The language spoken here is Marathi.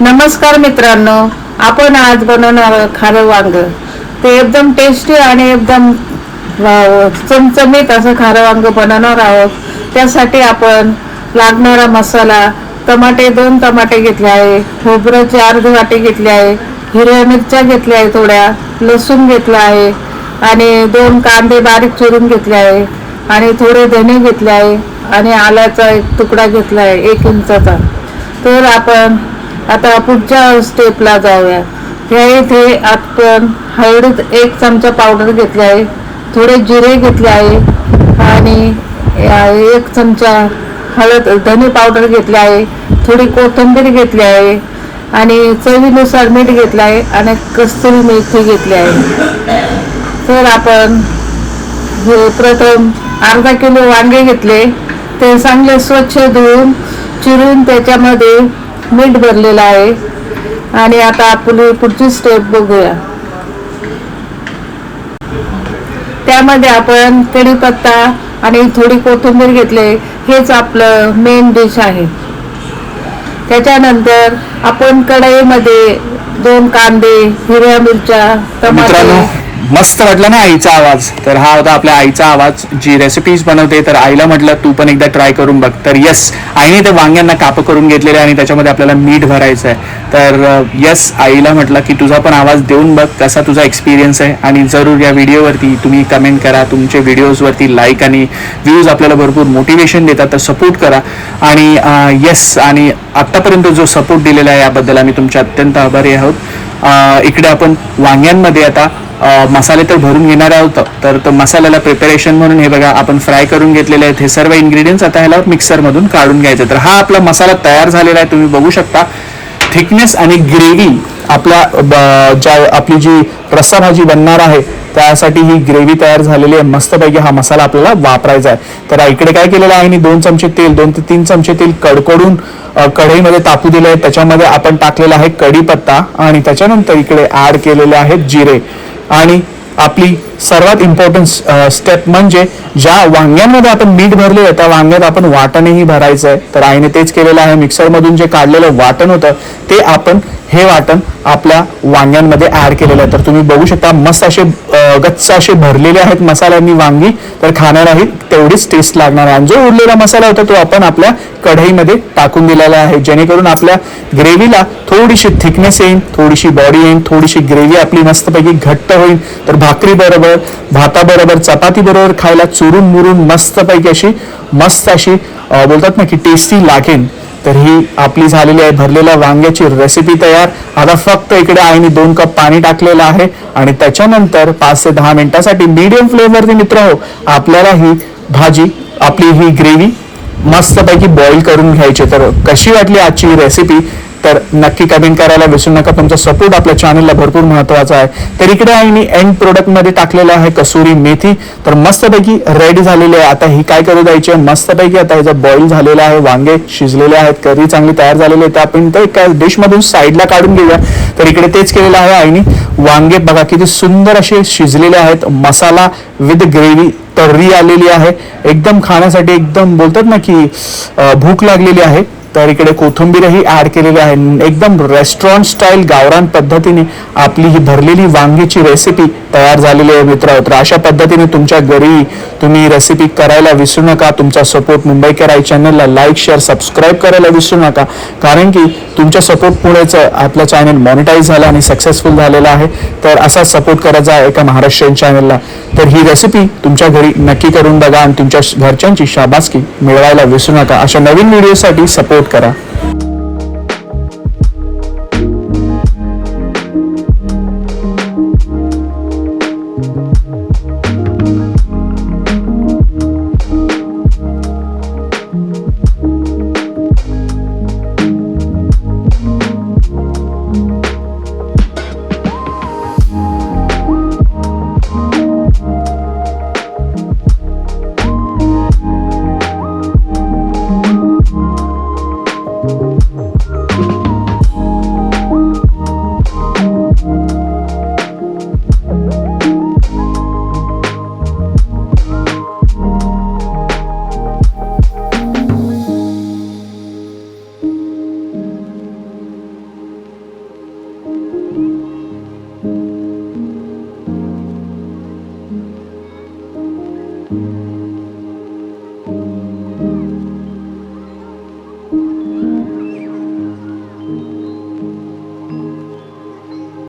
नमस्कार मित्रांनो, आपण आज बनवणार खारं वांग. ते एकदम टेस्टी आणि एकदम चमचमीत असं खारं वांग बनवणार आहोत. त्यासाठी आपण लागणारा मसाला: टमाटे 2 टमाटे घेतले आहे, खोबऱ्याचे अर्धी वाटी घेतले आहे, हिरव्या मिरच्या घेतल्या आहे, थोड्या लसूण घेतला आहे आणि 2 कांदे बारीक चिरून घेतले आहे आणि थोडे धने घेतले आहे आणि आल्याचा एक तुकडा घेतला आहे 1 इंचाचा. तर आपण आता पुढच्या स्टेपला जाऊया. ह्या इथे आपण हळद 1 चमचा पावडर घेतली आहे, थोडे जिरे घेतले आहे आणि 1 चमचा धने पावडर घेतले आहे, थोडी कोथिंबीर घेतली आहे आणि चवीनुसार मीठ घेतलं आहे आणि कस्तुरी मेथी घेतली आहे. तर आपण प्रथम अर्धा किलो वांगे घेतले, ते चांगले स्वच्छ धुवून चिरून त्याच्यामध्ये मीठ भरलेलं आहे. आणि आता आपली पुढची स्टेप बघूया. त्यामध्ये आपण कढीपत्ता आणि थोडी कोथिंबीर घेतले, हेच आपलं मेन डिश आहे. त्याच्यानंतर आपण कढईमध्ये 2 कांदे, हिरव्या मिरच्या, टमाटे. मस्त वाटलं ना आईचा आवाज. तर हा होता आपल्या आईचा आवाज, जी रेसिपीज बनवते. तर आईला म्हटलं तू पण एकदा ट्राय करून बघ. तर यस, आईने ते वांग्यांना कापं करून घेतलेले आणि त्याच्यामध्ये आपल्याला मीठ भरायचं आहे. तर यस, आईला म्हटलं की तुझा पण आवाज देऊन बघ, कसा तुझा एक्सपिरियन्स आहे. आणि जरूर या व्हिडिओवरती तुम्ही कमेंट करा. तुमचे व्हिडिओजवरती लाईक आणि व्ह्यूज आपल्याला भरपूर मोटिवेशन देतात, तर सपोर्ट करा. आणि यस, आणि आत्तापर्यंत जो सपोर्ट दिलेला आहे याबद्दल आम्ही तुमचे अत्यंत आभारी आहोत. इकडे आपण वांग्यांमध्ये आता मसाले तर भरून घेणार आहोत. तर तो मसाल्याला प्रिपरेशन म्हणून हे बघा आपण फ्राय करून घेतलेले आहेत हे सर्व इन्ग्रेडियंट्स. आता ह्याला मिक्सरमधून काढून घ्यायचं. तर हा आपला मसाला तयार झालेला आहे, तुम्ही बघू शकता. थिकनेस आणि ग्रेव्ही आपली जी रस्सा भाजी बनणार आहे त्यासाठी ही ग्रेव्ही तयार झालेली आहे. मस्तपैकी हा मसाला आपल्याला वापरायचा आहे. तर इकडे काय केलेलं आहे, 2 चमचे तेल, 2 ते 3 चमचे तेल कडकडून कढईमध्ये तापू दिले आहे. त्याच्यामध्ये आपण टाकलेला आहे कढीपत्ता आणि त्याच्यानंतर इकडे ऍड केलेले आहेत जिरे. आणि आपली सर्वात इम्पॉर्टंट स्टेप म्हणजे ज्या वांग्यांमध्ये आपण मीठ भरले आहे त्या वांग्यात आपण वाटणही भरायचं आहे. तर आईने तेच केलेलं आहे. मिक्सरमधून जे काढलेलं वाटण होतं ते आपण हे वाटण आपल्या वांग्यांमध्ये ऍड केलेलं आहे. तर तुम्ही बघू शकता मस्त असे गच्च असे भरलेले आहेत मसाल्यांनी वांगी. तर खाण्यालाही तेवढीच टेस्ट लागणार आहे. आणि जो उरलेला मसाला होता तो आपण आपल्या कढईमध्ये टाकून दिलेला आहे, जेणेकरून आपल्या ग्रेव्हीला थोडीशी थिकनेस येईल, थोडीशी बॉडी येईल, थोडीशी ग्रेव्ही आपली मस्तपैकी घट्ट होईल. तर भाकरी बरोबर, भाताबरोबर, चपाती बरोबर खायला चुरून मुरून मस्तपैकी मस्त अशी बोलतात ना की टेस्टी लागेल. तर ही आपली झालेली आहे भरलेल्या वांग्याची रेसिपी तयार. आता फक्त इकडे आईने 2 कप पाणी टाकलेलं आहे आणि त्याच्यानंतर 5 ते 10 मिनिटासाठी मीडियम फ्लेमवरती मित्र आपल्याला ही भाजी, आपली ही ग्रेव्ही मस्तपैकी बॉईल करून घ्यायची. तर कशी वाटली आजची ही रेसिपी तर नक्की कमेंट करायला विसरू नका. तुमचा सपोर्ट आपल्या चॅनलला भरपूर महत्वाचा आहे. तर इकडे आईने एंड प्रोडक्ट मध्ये टाकलेलं आहे कसुरी मेथी. तर मस्तपैकी रेडी झालेली आहे. आता ही काय करू द्यायची आहे, मस्तपैकी आता ह्याचं बॉईल झालेलं आहे, वांगे शिजलेले आहेत, करी चांगली तयार झालेली आहे. तर आपण ते एका डिश मधून साईडला काढून घेऊया. तर इकडे तेच केलेलं आहे आईने. वांगे बघा किती सुंदर असे शिजलेले आहेत. मसाला विथ ग्रेव्ही तर्री आलेली आहे. एकदम खाण्यासाठी एकदम बोलतात ना की भूक लागलेली आहे. तर इकडे कोथिंबीरही ऍड केलेली आहे. एकदम रेस्टॉरंट स्टाईल गावरान पद्धतीने आपली ही भरलेली वांगीची रेसिपी तयार झालेली आहे मित्रांनो. तर अशा पद्धतीने तुमच्या घरी तुम्ही रेसिपी करायला विसरू नका. तुमचा सपोर्ट मुंबईकर आई चॅनलला लाईक, शेअर, सबस्क्राईब करायला विसरू नका, कारण की तुमच्या सपोर्टमुळेच आपलं चॅनल मॉनिटाईज झालं आणि सक्सेसफुल झालेलं आहे. तर असा सपोर्ट करायचा आहे एका महाराष्ट्रीयन चॅनलला. तर ही रेसिपी तुमच्या घरी नक्की करून बघा आणि तुमच्या घरच्यांची शाबासकी मिळवायला विसरू नका. अशा नवीन व्हिडिओसाठी सपोर्ट करा.